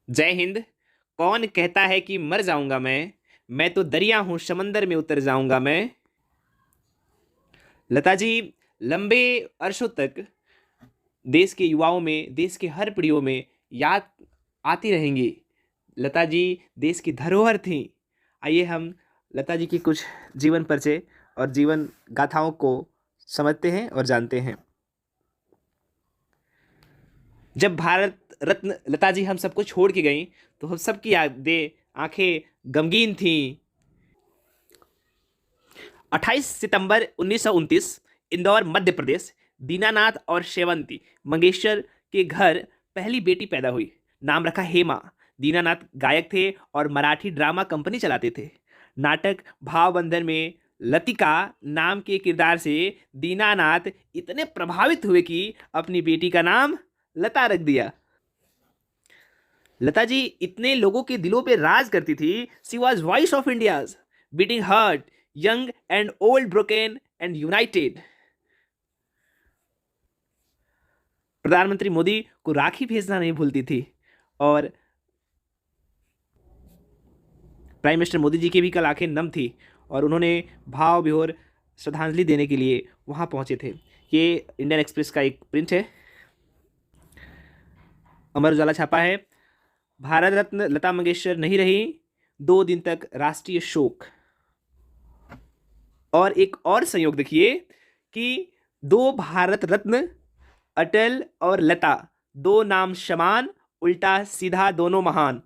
जय हिंद। कौन कहता है कि मर जाऊंगा मैं तो दरिया हूं, समंदर में उतर जाऊंगा मैं। लता जी लंबे अरसों तक देश के युवाओं में, देश के हर पीढ़ियों में याद आती रहेंगी। लता जी देश की धरोहर थी। आइए हम लता जी की कुछ जीवन परिचय और जीवन गाथाओं को समझते हैं और जानते हैं। जब भारत रत्न लता जी हम सबको छोड़ के गई तो हम सबकी यादें, आंखें गमगीन थीं। 28 सितंबर 1929 इंदौर मध्य प्रदेश, दीनानाथ और शेवंती मंगेशकर के घर पहली बेटी पैदा हुई। नाम रखा हेमा। दीनानाथ गायक थे और मराठी ड्रामा कंपनी चलाते थे। नाटक भावबंधन में लतिका नाम के किरदार से दीनानाथ इतने प्रभावित हुए कि अपनी बेटी का नाम लता रख दिया। लता जी इतने लोगों के दिलों पे राज करती थी। She was voice of India's, beating heart, young and old, broken and United. प्रधानमंत्री मोदी को राखी भेजना नहीं भूलती थी और प्राइम मिनिस्टर मोदी जी की भी कल आंखें नम थी और उन्होंने भाव विभोर श्रद्धांजलि देने के लिए वहां पहुंचे थे। ये इंडियन एक्सप्रेस का एक प्रिंट है, अमर उजाला छापा है। भारत रत्न लता मंगेशकर नहीं रही, 2 दिन तक राष्ट्रीय शोक। और एक और संयोग देखिए कि 2 भारत रत्न, अटल और लता, 2 नाम समान, उल्टा सीधा दोनों महान।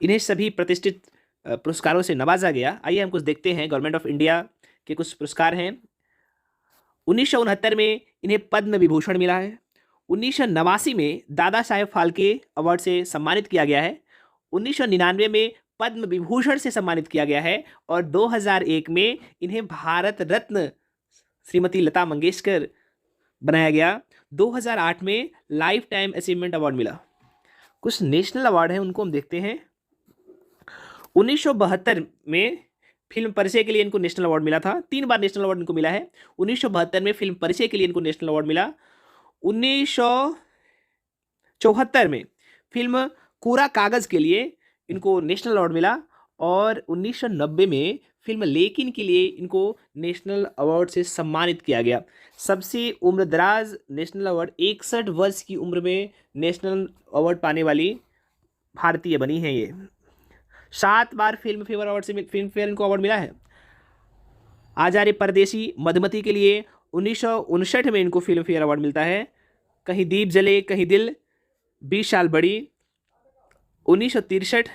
इन्हें सभी प्रतिष्ठित पुरस्कारों से नवाजा गया। आइए हम कुछ देखते हैं। गवर्नमेंट ऑफ इंडिया के कुछ पुरस्कार हैं। 1969 में इन्हें पद्म विभूषण मिला है। 1989 में दादा साहेब फाल्के अवार्ड से सम्मानित किया गया है। 1999 में पद्म विभूषण से सम्मानित किया गया है और 2001 में इन्हें भारत रत्न श्रीमती लता मंगेशकर बनाया गया। 2008 में लाइफ टाइम अचीवमेंट अवार्ड मिला। कुछ नेशनल अवार्ड हैं, उनको हम देखते हैं। 1972 में फिल्म परिचय के लिए इनको नेशनल अवार्ड मिला था। 3 बार नेशनल अवार्ड इनको मिला है। 1972 में फिल्म परिचय के लिए इनको नेशनल अवार्ड मिला। 1974 में फिल्म कोरा कागज के लिए इनको नेशनल अवार्ड मिला और 1990 में फिल्म लेकिन के लिए इनको नेशनल अवार्ड से सम्मानित किया गया। सबसे उम्रदराज नेशनल अवार्ड, 61 वर्ष की उम्र में नेशनल अवार्ड पाने वाली भारतीय बनी है ये। 7 बार फिल्म फेयर अवार्ड से फिल्म फेयर इनको अवार्ड मिला है। आजारे परदेसी मधुमती के लिए 1959 में इनको फिल्म फेयर अवार्ड मिलता है। कहीं दीप जले कहीं दिल, 20 साल बड़ी, 1963,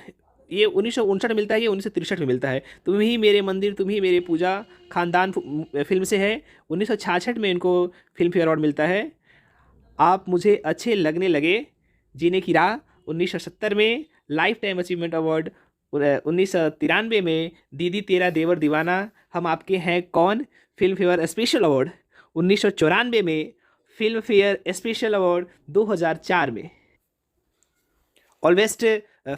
ये 1959 में मिलता है, ये 1963 में मिलता है। तुम ही मेरे मंदिर तुम ही मेरे पूजा, खानदान फिल्म से है। 1966 में इनको फिल्म फेयर अवार्ड मिलता है। आप मुझे अच्छे लगने लगे, जीने की राह, 1970 में लाइफ टाइम अचीवमेंट अवार्ड। 1993 में दीदी तेरा देवर दीवाना, हम आपके हैं कौन, फिल्म फेयर स्पेशल अवार्ड। 1994 में फिल्म फेयर स्पेशल अवार्ड। 2004 में all best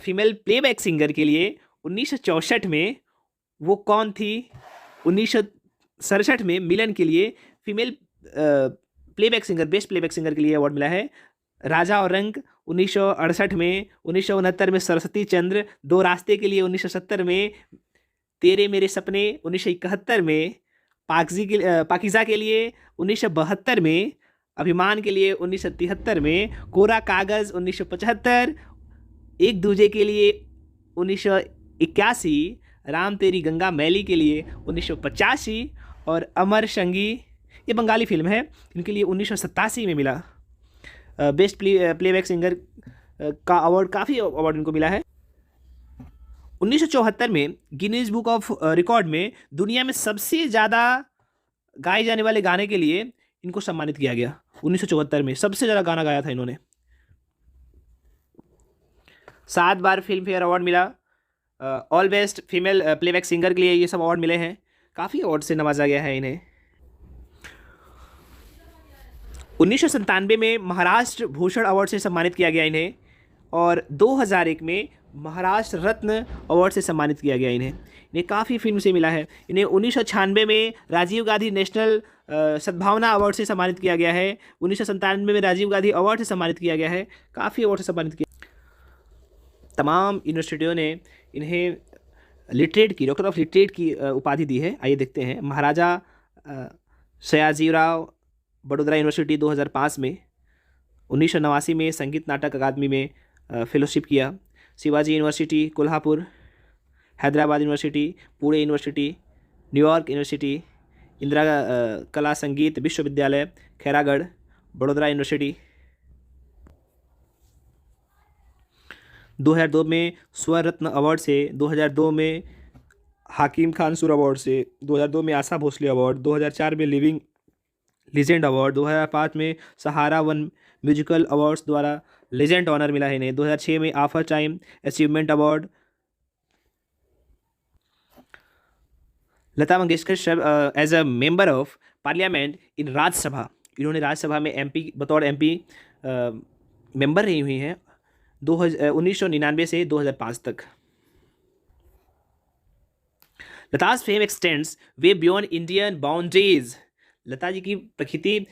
female playback singer के लिए 1964 में वो कौन थी। 1967 में मिलन के लिए female playback singer, best playback singer के लिए अवार्ड मिला है। राजा और रंग 1968 में। 1969 में सरस्वती चंद्र, 2 रास्ते के लिए 1970 में। तेरे मेरे सपने 1971 में। पाकिज़ा के लिए 1972 में। अभिमान के लिए 1973 में। कोरा कागज़ 1975। एक दूजे के लिए 1981। राम तेरी गंगा मैली के लिए 1985 और अमर संगी, ये बंगाली फिल्म है, इनके लिए 1987 में मिला। बेस्ट प्लेबैक सिंगर का अवार्ड, काफ़ी अवार्ड इनको मिला है। 1974 में गिनीज बुक ऑफ रिकॉर्ड में दुनिया में सबसे ज़्यादा गाए जाने वाले गाने के लिए इनको सम्मानित किया गया। 1974 में सबसे ज़्यादा गाना गाया था इन्होंने। 7 बार फिल्म फेयर अवार्ड मिला। All best female playback singer के लिए ये सब अवार्ड मिले हैं। काफ़ी अवार्ड से नवाजा गया है इन्हें। 1997 में महाराष्ट्र भूषण अवार्ड से सम्मानित किया गया इन्हें और 2001 में महाराष्ट्र रत्न अवार्ड से सम्मानित किया गया इन्हें। काफ़ी फिल्म से मिला है इन्हें। 1996 में राजीव गांधी नेशनल सद्भावना अवार्ड से सम्मानित किया गया है। 1997 में राजीव गांधी अवार्ड से सम्मानित किया गया है। काफ़ी अवार्ड से सम्मानित किया। तमाम यूनिवर्सिटियों ने इन्हें लिटरेट की, डॉक्टर ऑफ लिटरेट की उपाधि दी है। आइए देखते हैं। महाराजा सयाजीराव बड़ोदरा यूनिवर्सिटी 2005 में। 1989 में संगीत नाटक अकादमी में फेलोशिप किया। Shivaji university Kolhapur, Hyderabad university, Pune university, New York university, Indira कला संगीत विश्वविद्यालय खैरागढ़, बड़ोदरा यूनिवर्सिटी। 2002 में स्वरत्न अवार्ड से, 2002 में हाकिम खान सुर अवार्ड से, 2002 में आशा भोसले अवार्ड, 2004 में लिविंग लीजेंड अवार्ड, 2005 में सहारा वन म्यूजिकल अवार्ड्स द्वारा लेजेंड ऑनर मिला है इन्हें, 2006 में offer time achievement award. Lata Mangeshkar as a member of parliament in Rajya Sabha, इन्होंने राज्यसभा में एमपी, बतौर एमपी मेंबर रही हुई हैं 1999 से 2005 तक। लता's fame extends way beyond Indian boundaries. Lata ji की प्रकृति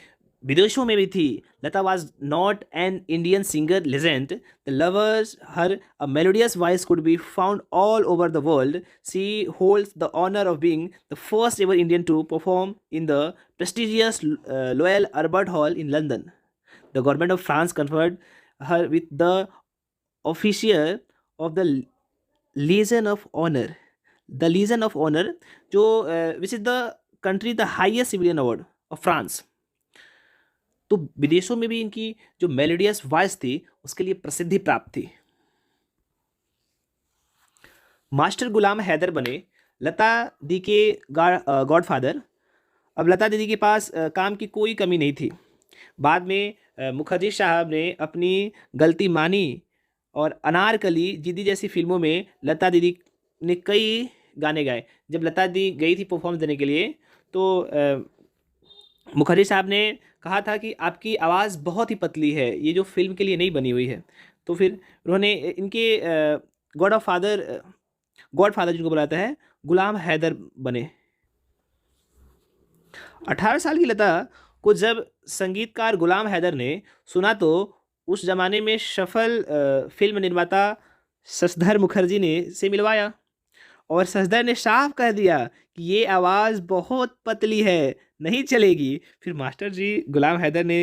विदेशों में भी थी। Lata was not an Indian singer legend, the lovers her a melodious voice could be found all over the world. She holds the honour of being the first ever Indian to perform in the prestigious Royal Albert Hall in London. The government of France conferred her with the officier of the legion of honour. The legion of honour जो which is the country the highest civilian award of France. तो विदेशों में भी इनकी जो melodious voice थी उसके लिए प्रसिद्धि प्राप्त थी। मास्टर गुलाम हैदर बने लता दी के गॉडफादर। अब लता दीदी के पास काम की कोई कमी नहीं थी। बाद में मुखर्जी साहब ने अपनी गलती मानी और अनारकली, जिद्दी जैसी फिल्मों में लता दीदी ने कई गाने गाए। जब लता दी गई थी परफॉर्म देने के लिए तो मुखर्जी साहब ने कहा था कि आपकी आवाज़ बहुत ही पतली है, ये जो फिल्म के लिए नहीं बनी हुई है। तो फिर उन्होंने इनके गॉडफादर जिनको बुलाता है गुलाम हैदर बने। 18 साल की लता को जब संगीतकार गुलाम हैदर ने सुना तो उस जमाने में सफल फिल्म निर्माता शशधर मुखर्जी ने से मिलवाया और शशधर ने साफ कह दिया कि ये आवाज़ बहुत पतली है, नहीं चलेगी। फिर मास्टर जी गुलाम हैदर ने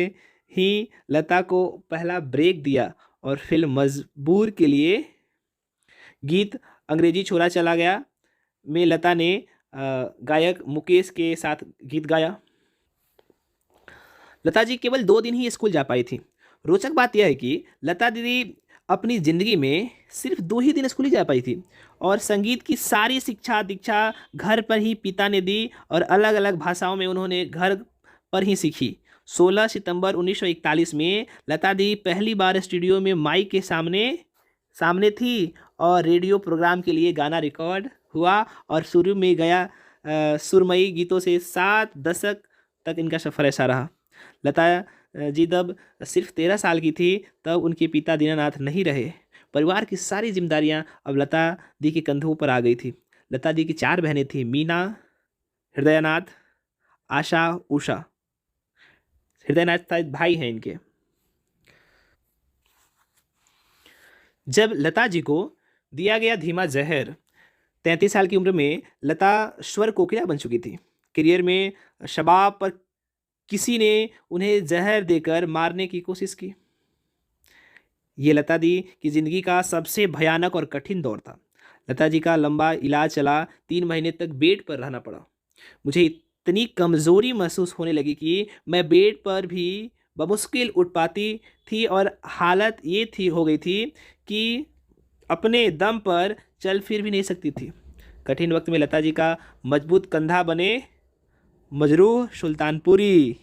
ही लता को पहला ब्रेक दिया और फिल्म मजबूर के लिए गीत अंग्रेजी छोरा चला गया में लता ने गायक मुकेश के साथ गीत गाया। लता जी केवल 2 दिन ही स्कूल जा पाई थी। रोचक बात यह है कि लता दीदी अपनी ज़िंदगी में सिर्फ 2 ही दिन स्कूल ही जा पाई थी और संगीत की सारी शिक्षा दीक्षा घर पर ही पिता ने दी और अलग अलग भाषाओं में उन्होंने घर पर ही सीखी। 16 सितंबर 1941 में लता दी पहली बार स्टूडियो में माइक के सामने थी और रेडियो प्रोग्राम के लिए गाना रिकॉर्ड हुआ और शुरू में गया सुरमई गीतों से 7 दशक तक इनका सफ़र ऐसा रहा। लता जी तब सिर्फ 13 साल की थी तब उनके पिता दीनानाथ नहीं रहे। परिवार की सारी जिम्मेदारियां अब लता दी के कंधों पर आ गई थी। लता दी की 4 बहनें थीं, मीना, हृदयनाथ, आशा, उषा। हृदयनाथ शायद भाई हैं इनके। जब लता जी को दिया गया धीमा जहर 33 साल की उम्र में लता स्वर कोकिला बन चुकी थी। करियर में शबाब पर किसी ने उन्हें जहर देकर मारने की कोशिश की। ये लता दी की ज़िंदगी का सबसे भयानक और कठिन दौर था। लता जी का लंबा इलाज चला, 3 महीने तक बेड पर रहना पड़ा। मुझे इतनी कमज़ोरी महसूस होने लगी कि मैं बेड पर भी बमुश्किल उठ पाती थी और हालत ये हो गई थी कि अपने दम पर चल फिर भी नहीं सकती थी। कठिन वक्त में लता जी का मजबूत कंधा बने मजरूह सुल्तानपुरी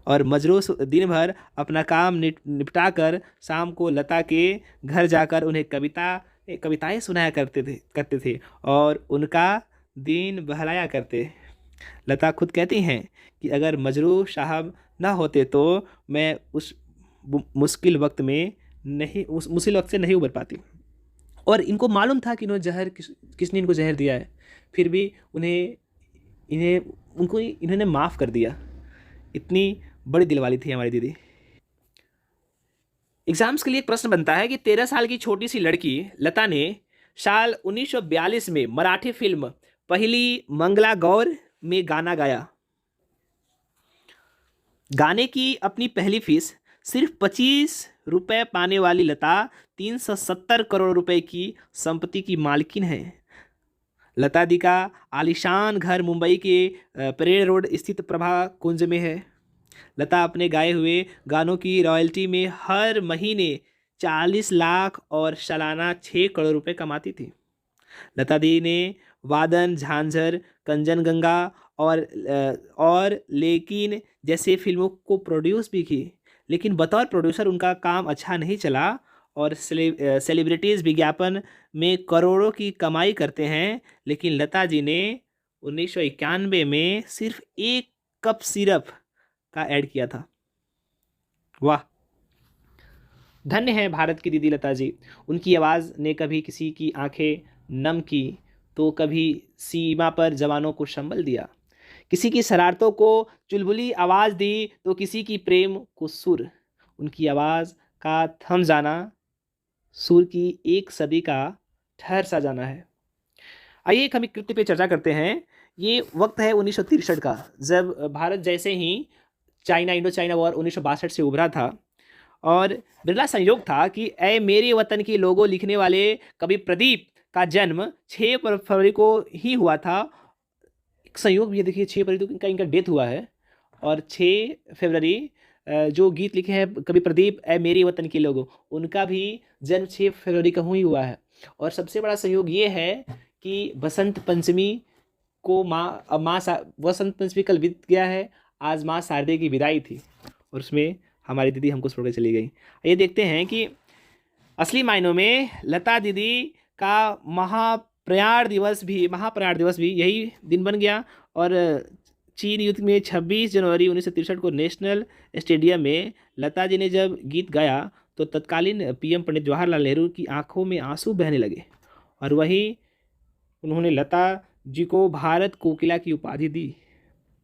और मजरूह दिन भर अपना काम निपटा कर शाम को लता के घर जाकर उन्हें कविताएं सुनाया करते थे और उनका दिन बहलाया करते। लता खुद कहती हैं कि अगर मजरूह साहब ना होते तो मैं उस मुश्किल वक्त से नहीं उबर पाती। और इनको मालूम था कि किसने इनको जहर दिया है, फिर भी इन्हें उनको इन्होंने माफ़ कर दिया। इतनी बड़ी दिल वाली थी हमारी दीदी। एग्जाम्स के लिए एक प्रश्न बनता है कि 13 साल की छोटी सी लड़की लता ने साल 1942 में मराठी फिल्म पहली मंगला गौर में गाना गाया। गाने की अपनी पहली फीस सिर्फ 25 रुपये पाने वाली लता 370 करोड़ रुपए की संपत्ति की मालकिन है। लता दी का आलीशान घर मुंबई के परेड रोड स्थित प्रभा कुंज में है। लता अपने गाए हुए गानों की रॉयल्टी में हर महीने 40 लाख और सालाना 6 करोड़ रुपए कमाती थी। लता दी ने वादन, झांझर, कंचनजंगा और लेकिन जैसे फिल्मों को प्रोड्यूस भी की, लेकिन बतौर प्रोड्यूसर उनका काम अच्छा नहीं चला और सेलिब्रिटीज़ विज्ञापन में करोड़ों की कमाई करते हैं, लेकिन लता जी ने 1991 में सिर्फ 1 कप सिरप का ऐड किया था। वाह, धन्य है भारत की दीदी लता जी। उनकी आवाज़ ने कभी किसी की आंखें नम की तो कभी सीमा पर जवानों को संबल दिया, किसी की शरारतों को चुलबुली आवाज़ दी तो किसी की प्रेम को सुर। उनकी आवाज़ का थम जाना सुर की एक सदी का ठहर सा जाना है। आइए एक हम एक कृत्य पे चर्चा करते हैं। ये वक्त है 1963 का, जब भारत जैसे ही इंडो चाइना वॉर 1962 से उभरा था और बिरला संयोग था कि ऐ मेरे वतन के लोगों लिखने वाले कवि प्रदीप का जन्म 6 फरवरी को ही हुआ था। एक संयोग भी है, देखिए 6 फरवरी तो इनका डेथ हुआ है और 6 फरवरी जो गीत लिखे हैं कवि प्रदीप ऐ मेरे वतन के लोगों, उनका भी जन्म 6 फरवरी का ही हुआ है। और सबसे बड़ा संयोग ये है कि बसंत पंचमी को वसंत पंचमी कल बीत गया है, आज माँ शारदे की विदाई थी और उसमें हमारी दीदी हमको छोड़ के चली गई। ये देखते हैं कि असली मायनों में लता दीदी का महाप्रयाण दिवस भी यही दिन बन गया। और चीन युद्ध में 26 जनवरी 1963 को नेशनल स्टेडियम में लता जी ने जब गीत गाया तो तत्कालीन पीएम पंडित जवाहरलाल नेहरू की आंखों में आंसू बहने लगे और वही उन्होंने लता जी को भारत कोकिला की उपाधि दी।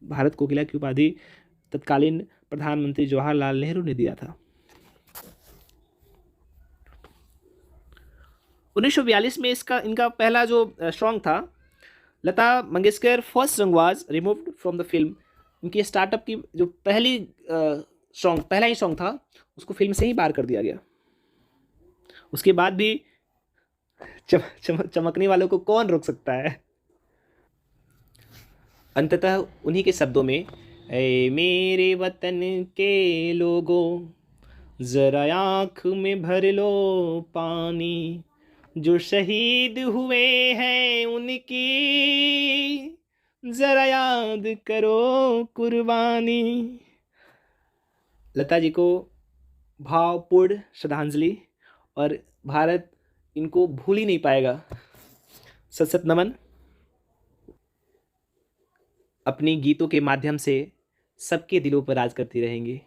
भारत कोकिला की उपाधि तत्कालीन प्रधानमंत्री जवाहरलाल नेहरू ने दिया था। 1942 में इनका पहला जो सॉन्ग था, Lata Mangeshkar first song was removed from the film. उनकी स्टार्टअप की जो पहला ही सॉन्ग था उसको फिल्म से ही बाहर कर दिया गया। उसके बाद भी चमकने वालों को कौन रोक सकता है। अंततः उन्हीं के शब्दों में, ऐ मेरे वतन के लोगों जरा आँख में भर लो पानी, जो शहीद हुए हैं उनकी जरा याद करो कुर्बानी। लता जी को भावपूर्ण श्रद्धांजलि, और भारत इनको भूल ही नहीं पाएगा। सत सत नमन। अपनी गीतों के माध्यम से सबके दिलों पर राज करती रहेंगी।